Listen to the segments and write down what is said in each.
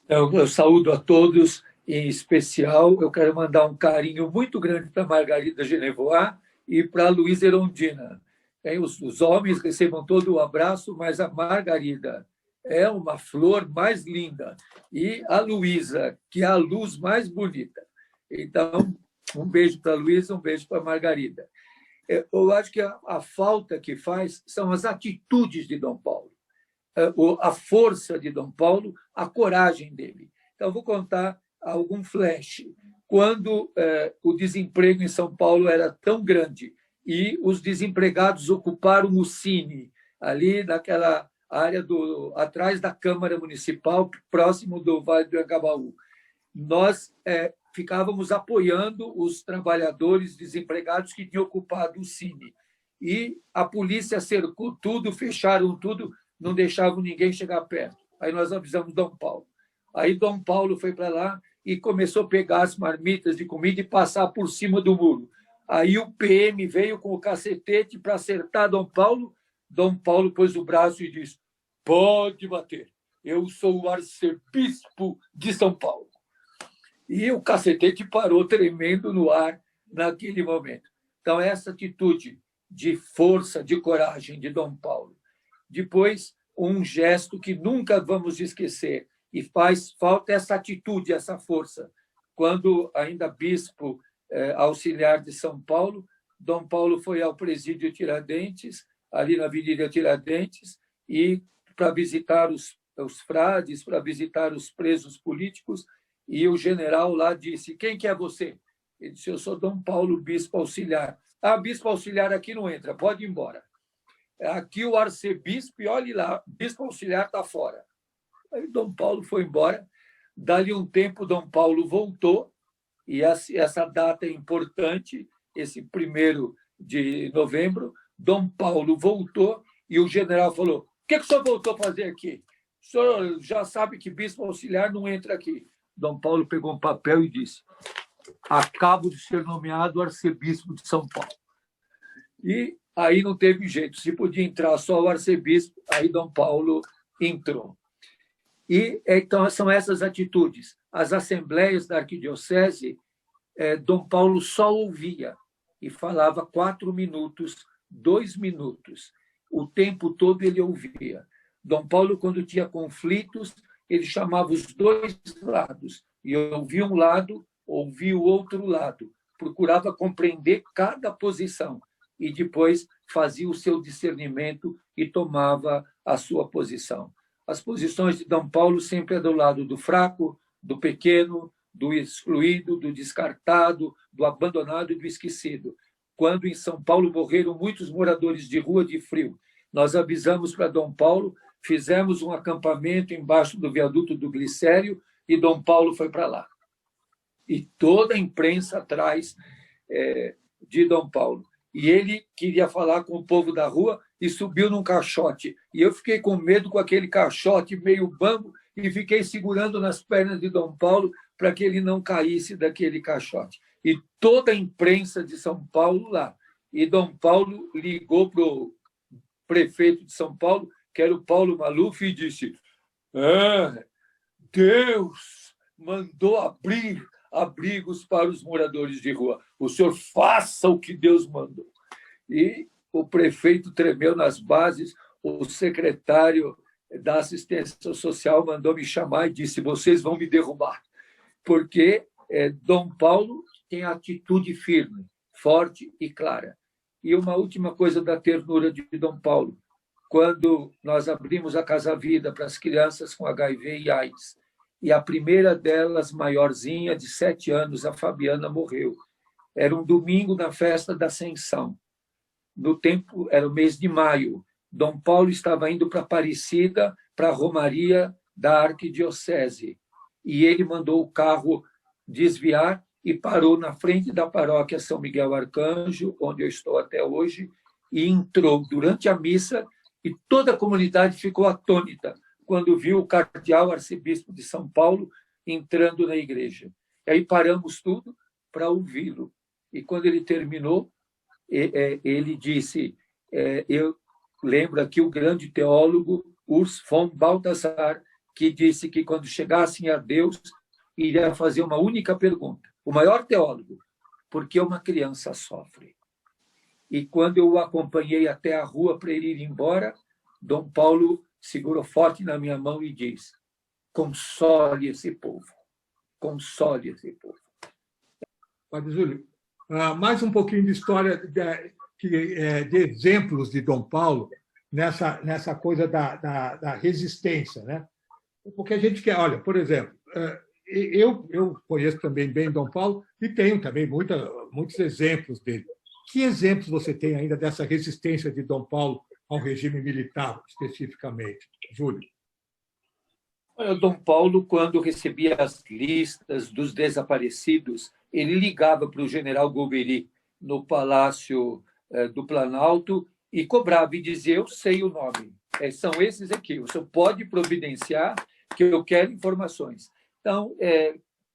Eu saúdo a todos, em especial, eu quero mandar um carinho muito grande para a Margarida Genevois e para a Luísa Erondina. Os homens recebam todo o abraço, mas a Margarida é uma flor mais linda. E a Luísa, que é a luz mais bonita. Então, um beijo para a Luísa, um beijo para a Margarida. Eu acho que a falta que faz são as atitudes de Dom Paulo, a força de Dom Paulo, a coragem dele. Então, vou contar algum flash. Quando o desemprego em São Paulo era tão grande e os desempregados ocuparam o Cine, ali naquela área atrás da Câmara Municipal, próximo do Vale do Angabaú, nós ficávamos apoiando os trabalhadores desempregados que tinham ocupado o Cine. E a polícia cercou tudo, fecharam tudo, não deixavam ninguém chegar perto. Aí nós avisamos Dom Paulo. Aí Dom Paulo foi para lá e começou a pegar as marmitas de comida e passar por cima do muro. Aí o PM veio com o cacetete para acertar Dom Paulo. Dom Paulo pôs o braço e disse: pode bater, eu sou o arcebispo de São Paulo. E o cacetete parou tremendo no ar naquele momento. Então, essa atitude de força, de coragem de Dom Paulo. Depois, um gesto que nunca vamos esquecer, e faz falta essa atitude, essa força. Quando, ainda bispo auxiliar de São Paulo, Dom Paulo foi ao presídio Tiradentes, ali na Avenida Tiradentes, e para visitar os frades, para visitar os presos políticos, e o general lá disse: quem que é você? Ele disse: eu sou Dom Paulo, bispo auxiliar. Ah, bispo auxiliar aqui não entra, pode ir embora. Aqui o arcebispo, e olhe lá, bispo auxiliar está fora. Aí Dom Paulo foi embora. Dali um tempo, Dom Paulo voltou, e essa data é importante, esse 1º de novembro, Dom Paulo voltou, e o general falou: o que o senhor voltou a fazer aqui? O senhor já sabe que bispo auxiliar não entra aqui. Dom Paulo pegou um papel e disse: acabo de ser nomeado arcebispo de São Paulo. E aí não teve jeito, se podia entrar só o arcebispo, aí Dom Paulo entrou. E então são essas atitudes. As assembleias da arquidiocese, Dom Paulo só ouvia e falava 4 minutos, 2 minutos. O tempo todo ele ouvia. Dom Paulo, quando tinha conflitos, ele chamava os dois lados, e ouvia um lado, ouvia o outro lado, procurava compreender cada posição, e depois fazia o seu discernimento e tomava a sua posição. As posições de Dom Paulo sempre é do lado do fraco, do pequeno, do excluído, do descartado, do abandonado e do esquecido. Quando em São Paulo morreram muitos moradores de rua de frio, nós avisamos para Dom Paulo, fizemos um acampamento embaixo do viaduto do Glicério e Dom Paulo foi para lá. E toda a imprensa atrás de Dom Paulo. E ele queria falar com o povo da rua e subiu num caixote. E eu fiquei com medo com aquele caixote meio bambo e fiquei segurando nas pernas de Dom Paulo para que ele não caísse daquele caixote. E toda a imprensa de São Paulo lá. E Dom Paulo ligou para o prefeito de São Paulo, que era o Paulo Maluf, e disse: Deus mandou abrir abrigos para os moradores de rua. O senhor faça o que Deus mandou. E o prefeito tremeu nas bases, o secretário da assistência social mandou me chamar e disse: vocês vão me derrubar, porque Dom Paulo tem atitude firme, forte e clara. E uma última coisa da ternura de Dom Paulo: quando nós abrimos a Casa Vida para as crianças com HIV e AIDS, e a primeira delas, maiorzinha, de 7 anos, a Fabiana, morreu. Era um domingo na festa da Ascensão. No tempo, era o mês de maio. Dom Paulo estava indo para Aparecida, para a Romaria da Arquidiocese. E ele mandou o carro desviar e parou na frente da paróquia São Miguel Arcanjo, onde eu estou até hoje, e entrou durante a missa, e toda a comunidade ficou atônita quando viu o cardeal arcebispo de São Paulo entrando na igreja. E aí paramos tudo para ouvi-lo. E quando ele terminou, ele disse: eu lembro aqui o grande teólogo Urs von Balthasar, que disse que, quando chegassem a Deus, iria fazer uma única pergunta. O maior teólogo: por que uma criança sofre? E quando eu o acompanhei até a rua para ele ir embora, Dom Paulo segurou forte na minha mão e diz: console esse povo, console esse povo. Padre Júlio, mais um pouquinho de história de exemplos de Dom Paulo nessa coisa da resistência, né? Porque a gente quer, olha, por exemplo, eu conheço também bem Dom Paulo e tenho também muitos exemplos dele. Que exemplos você tem ainda dessa resistência de Dom Paulo ao regime militar, especificamente, Júlio? Olha, Dom Paulo, quando recebia as listas dos desaparecidos, ele ligava para o general Golbery no Palácio do Planalto e cobrava e dizia: eu sei o nome, são esses aqui, você pode providenciar que eu quero informações. Então,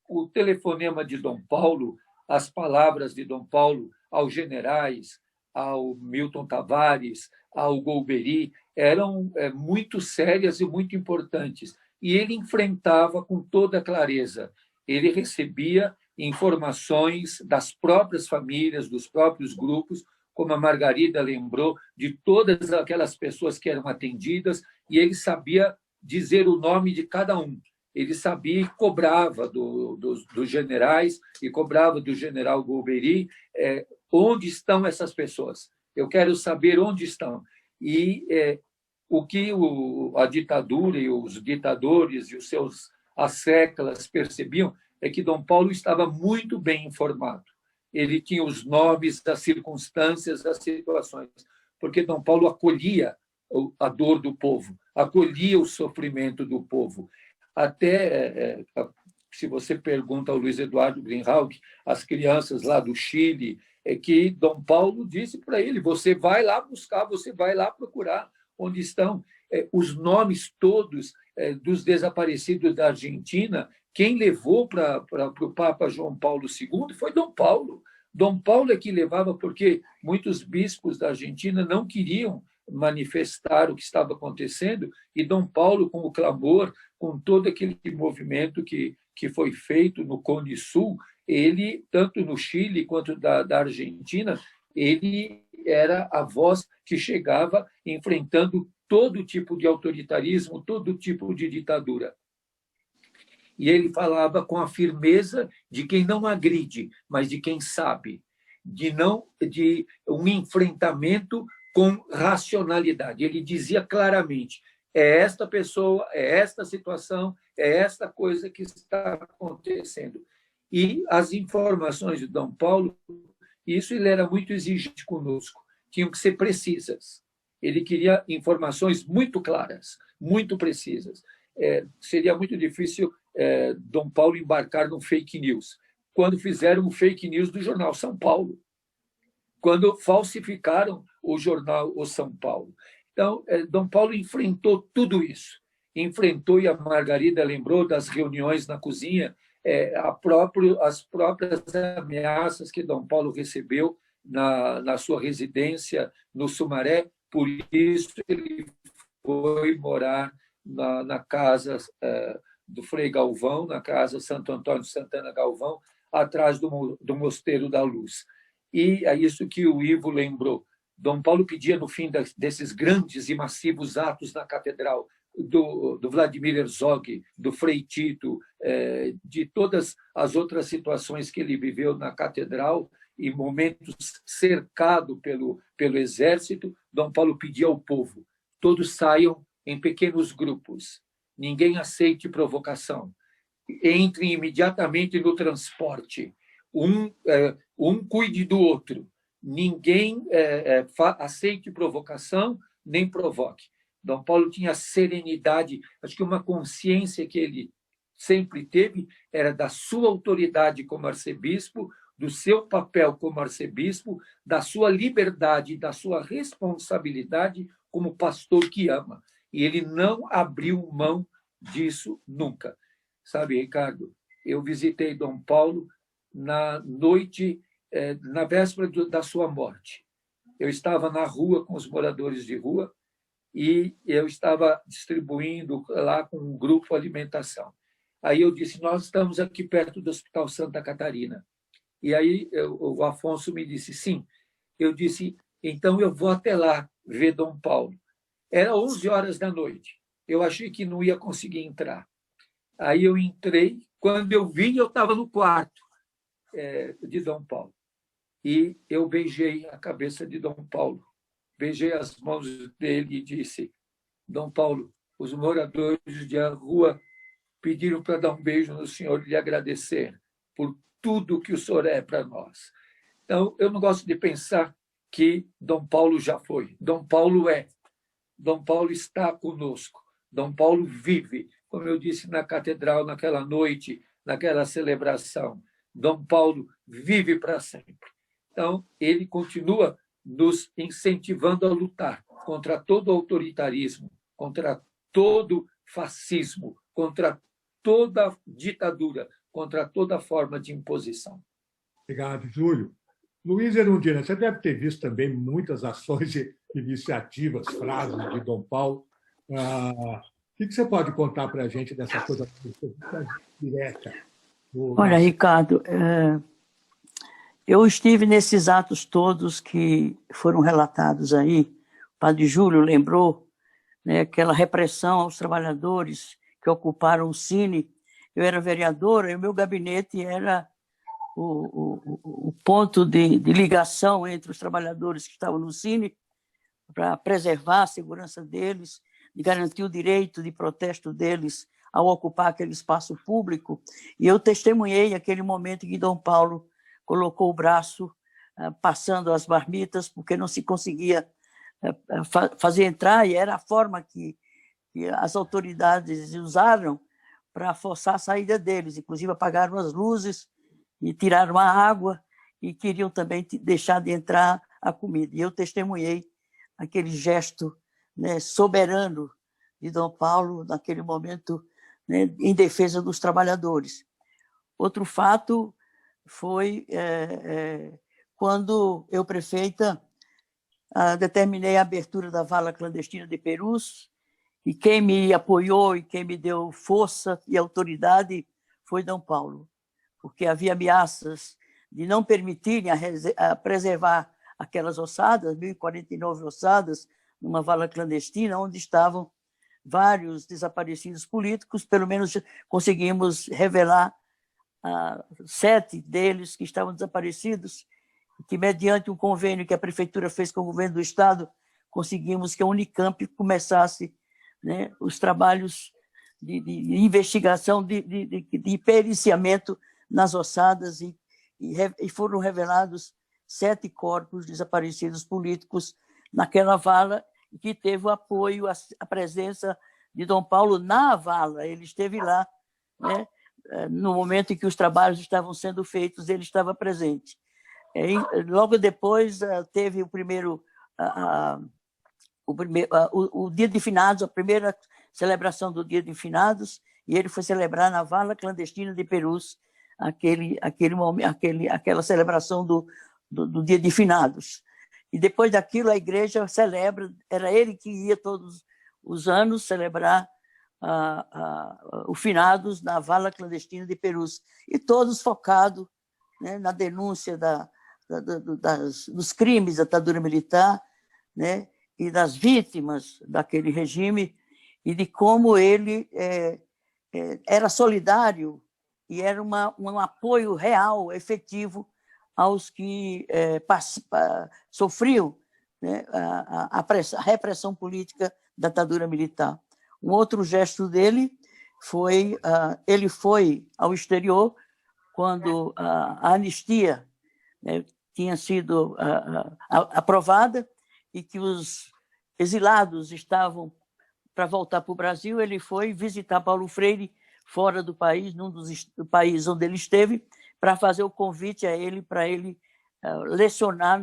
o telefonema de Dom Paulo, as palavras de Dom Paulo aos generais, ao Milton Tavares, ao Golbery, eram muito sérias e muito importantes. E ele enfrentava com toda clareza. Ele recebia informações das próprias famílias, dos próprios grupos, como a Margarida lembrou, de todas aquelas pessoas que eram atendidas, e ele sabia dizer o nome de cada um. Ele sabia e cobrava dos generais, e cobrava do general Golbery, onde estão essas pessoas. Eu quero saber onde estão. E o que a ditadura e os ditadores e os seus asseclas percebiam é que Dom Paulo estava muito bem informado. Ele tinha os nomes, as circunstâncias, as situações, porque Dom Paulo acolhia a dor do povo, acolhia o sofrimento do povo. Até, se você pergunta ao Luiz Eduardo Greenhalgh, as crianças lá do Chile, que Dom Paulo disse para ele: você vai lá buscar, você vai lá procurar onde estão os nomes todos dos desaparecidos da Argentina. Quem levou para o Papa João Paulo II foi Dom Paulo. Dom Paulo é que levava, porque muitos bispos da Argentina não queriam manifestar o que estava acontecendo, e Dom Paulo, com o clamor, com todo aquele movimento que foi feito no Cone Sul, ele, tanto no Chile quanto da Argentina, ele era a voz que chegava enfrentando todo tipo de autoritarismo, todo tipo de ditadura. E ele falava com a firmeza de quem não agride, mas de quem sabe, de um enfrentamento com racionalidade. Ele dizia claramente: é esta pessoa, é esta situação, é esta coisa que está acontecendo. E as informações de Dom Paulo, isso ele era muito exigente conosco, tinham que ser precisas. Ele queria informações muito claras, muito precisas. Seria muito difícil Dom Paulo embarcar num fake news. Quando fizeram o fake news do jornal São Paulo, quando falsificaram o jornal O São Paulo. Então, Dom Paulo enfrentou tudo isso. Enfrentou, e a Margarida lembrou das reuniões na cozinha, as próprias ameaças que Dom Paulo recebeu na sua residência no Sumaré. Por isso, ele foi morar na casa do Frei Galvão, na casa Santo Antônio Santana Galvão, atrás do Mosteiro da Luz. E é isso que o Ivo lembrou. Dom Paulo pedia, no fim desses grandes e massivos atos na catedral, do Vladimir Herzog, do Frei Tito, de todas as outras situações que ele viveu na catedral, em momentos cercado pelo exército, Dom Paulo pedia ao povo: todos saiam em pequenos grupos, ninguém aceite provocação, entrem imediatamente no transporte, um cuide do outro, ninguém aceite provocação, nem provoque. Dom Paulo tinha serenidade, acho que uma consciência que ele sempre teve era da sua autoridade como arcebispo, do seu papel como arcebispo, da sua liberdade, da sua responsabilidade como pastor que ama. E ele não abriu mão disso nunca. Sabe, Ricardo, eu visitei Dom Paulo na noite, na véspera da sua morte. Eu estava na rua com os moradores de rua e eu estava distribuindo lá com um grupo alimentação. Aí eu disse, nós estamos aqui perto do Hospital Santa Catarina. E aí o Afonso me disse, sim. Eu disse, então eu vou até lá ver Dom Paulo. Era 11 horas da noite. Eu achei que não ia conseguir entrar. Aí eu entrei. Quando eu vi, eu estava no quarto de Dom Paulo. E eu beijei a cabeça de Dom Paulo. Beijei as mãos dele e disse, Dom Paulo, os moradores de rua pediram para dar um beijo no senhor e lhe agradecer por tudo que o senhor é para nós. Então, eu não gosto de pensar que Dom Paulo já foi. Dom Paulo é. Dom Paulo está conosco. Dom Paulo vive, como eu disse na catedral naquela noite, naquela celebração. Dom Paulo vive para sempre. Então, ele continua nos incentivando a lutar contra todo autoritarismo, contra todo fascismo, contra toda ditadura, contra toda forma de imposição. Obrigado, Júlio. Luiz Erundina, você deve ter visto também muitas ações e iniciativas, frases de Dom Paulo. O que você pode contar para a gente dessa coisa direta? Olha, Ricardo, eu estive nesses atos todos que foram relatados aí. O padre Júlio lembrou, né, aquela repressão aos trabalhadores que ocuparam o Cine. Eu era vereadora e o meu gabinete era o ponto de ligação entre os trabalhadores que estavam no Cine para preservar a segurança deles, de garantir o direito de protesto deles ao ocupar aquele espaço público. E eu testemunhei aquele momento em que Dom Paulo colocou o braço passando as marmitas, porque não se conseguia fazer entrar, e era a forma que as autoridades usaram para forçar a saída deles. Inclusive, apagaram as luzes e tiraram a água e queriam também deixar de entrar a comida. E eu testemunhei aquele gesto, né, soberano de Dom Paulo, naquele momento, né, em defesa dos trabalhadores. Outro fato foi quando eu, prefeita, determinei a abertura da vala clandestina de Perus, e quem me apoiou e quem me deu força e autoridade foi Dom Paulo, porque havia ameaças de não permitirem a preservar aquelas ossadas, 1.049 ossadas, numa vala clandestina, onde estavam vários desaparecidos políticos. Pelo menos conseguimos revelar 7 deles que estavam desaparecidos, que, mediante um convênio que a prefeitura fez com o governo do Estado, conseguimos que a Unicamp começasse, né, os trabalhos de investigação, de periciamento nas ossadas, e foram revelados 7 corpos desaparecidos políticos naquela vala, que teve o apoio, a presença de Dom Paulo na vala. Ele esteve lá, né, no momento em que os trabalhos estavam sendo feitos, ele estava presente. Logo depois teve o Dia de Finados, a primeira celebração do Dia de Finados, e ele foi celebrar na vala clandestina de Perus aquela celebração do Dia de Finados. E depois daquilo a igreja celebra, era ele que ia todos os anos celebrar o Finados na vala clandestina de Perus, e todos focados, né, na denúncia dos crimes da ditadura militar, né, e das vítimas daquele regime, e de como ele era solidário e era um apoio real, efetivo, aos que sofriam, né, a repressão política da ditadura militar. Um outro gesto dele foi, ele foi ao exterior quando a anistia, né, tinha sido aprovada e que os exilados estavam para voltar para o Brasil. Ele foi visitar Paulo Freire fora do país, num dos países onde ele esteve, para fazer o convite a ele, para ele lecionar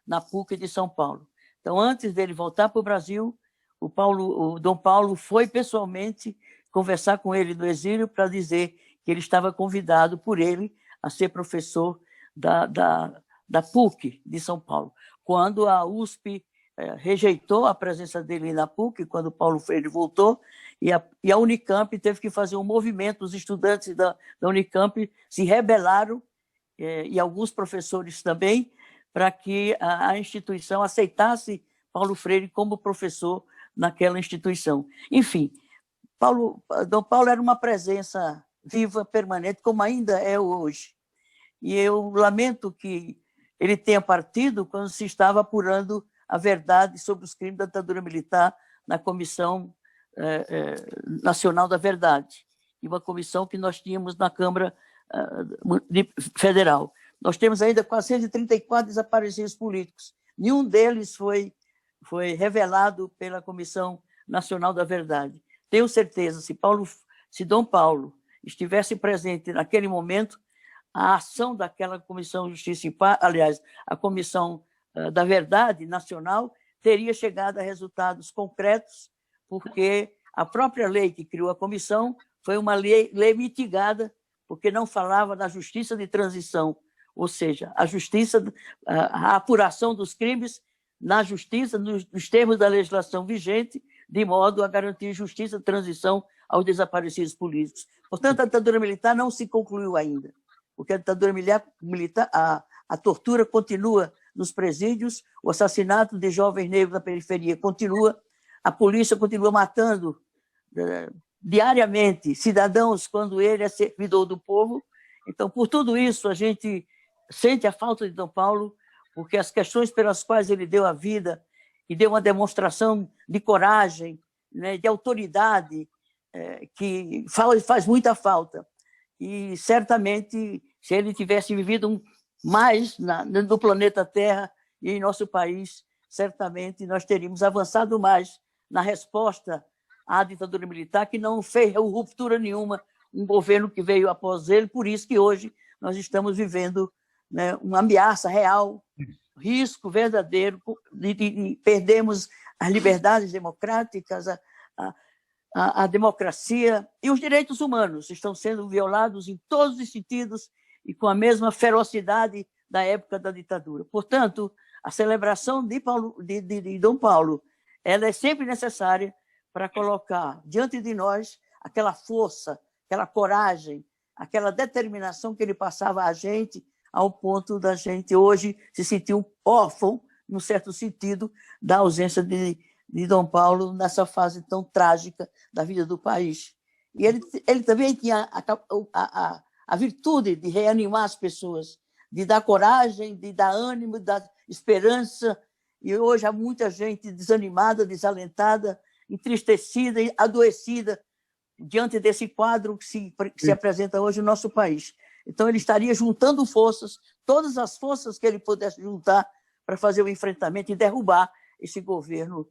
na PUC de São Paulo. Então, antes dele voltar para o Brasil, o Dom Paulo foi pessoalmente conversar com ele no exílio para dizer que ele estava convidado por ele a ser professor da PUC de São Paulo, quando a USP rejeitou a presença dele na PUC, quando Paulo Freire voltou, e a Unicamp teve que fazer um movimento. Os estudantes da Unicamp se rebelaram, e alguns professores também, para que a instituição aceitasse Paulo Freire como professor naquela instituição. Enfim, Dom Paulo era uma presença viva, permanente, como ainda é hoje. E eu lamento que ele tenha partido quando se estava apurando a verdade sobre os crimes da ditadura militar na Comissão Nacional da Verdade, e uma comissão que nós tínhamos na Câmara Federal. Nós temos ainda 434 desaparecidos políticos. Nenhum deles foi revelado pela Comissão Nacional da Verdade. Tenho certeza, se Dom Paulo estivesse presente naquele momento, a ação daquela Comissão de Justiça e Paz, aliás, a Comissão da Verdade Nacional, teria chegado a resultados concretos, porque a própria lei que criou a comissão foi uma lei mitigada, porque não falava da justiça de transição, ou seja, a apuração dos crimes na justiça, nos termos da legislação vigente, de modo a garantir justiça de transição aos desaparecidos políticos. Portanto, a ditadura militar não se concluiu ainda, porque a ditadura militar, a tortura continua nos presídios, o assassinato de jovens negros da periferia continua, a polícia continua matando diariamente cidadãos quando ele é servidor do povo. Então, por tudo isso, a gente sente a falta de Dom Paulo, porque as questões pelas quais ele deu a vida e deu uma demonstração de coragem, né, de autoridade, que faz muita falta. E, certamente, se ele tivesse vivido mais no planeta Terra e em nosso país, certamente nós teríamos avançado mais na resposta à ditadura militar, que não fez ruptura nenhuma, um governo que veio após ele. Por isso que hoje nós estamos vivendo, né, uma ameaça real, risco verdadeiro de perdermos as liberdades democráticas, a democracia e os direitos humanos estão sendo violados em todos os sentidos e com a mesma ferocidade da época da ditadura. Portanto, a celebração de Dom Paulo, ela é sempre necessária para colocar diante de nós aquela força, aquela coragem, aquela determinação que ele passava a gente, ao ponto da gente hoje se sentir um órfão, num certo sentido, da ausência de Dom Paulo nessa fase tão trágica da vida do país. E ele também tinha a virtude de reanimar as pessoas, de dar coragem, de dar ânimo, de dar esperança. E hoje há muita gente desanimada, desalentada, entristecida e adoecida diante desse quadro que se apresenta hoje no nosso país. Então, ele estaria juntando forças, todas as forças que ele pudesse juntar para fazer o enfrentamento e derrubar esse governo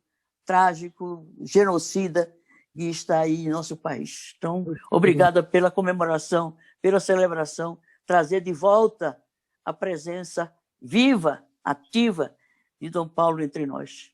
trágico, genocida, que está aí em nosso país. Então, obrigada pela comemoração, pela celebração, trazer de volta a presença viva, ativa de Dom Paulo entre nós.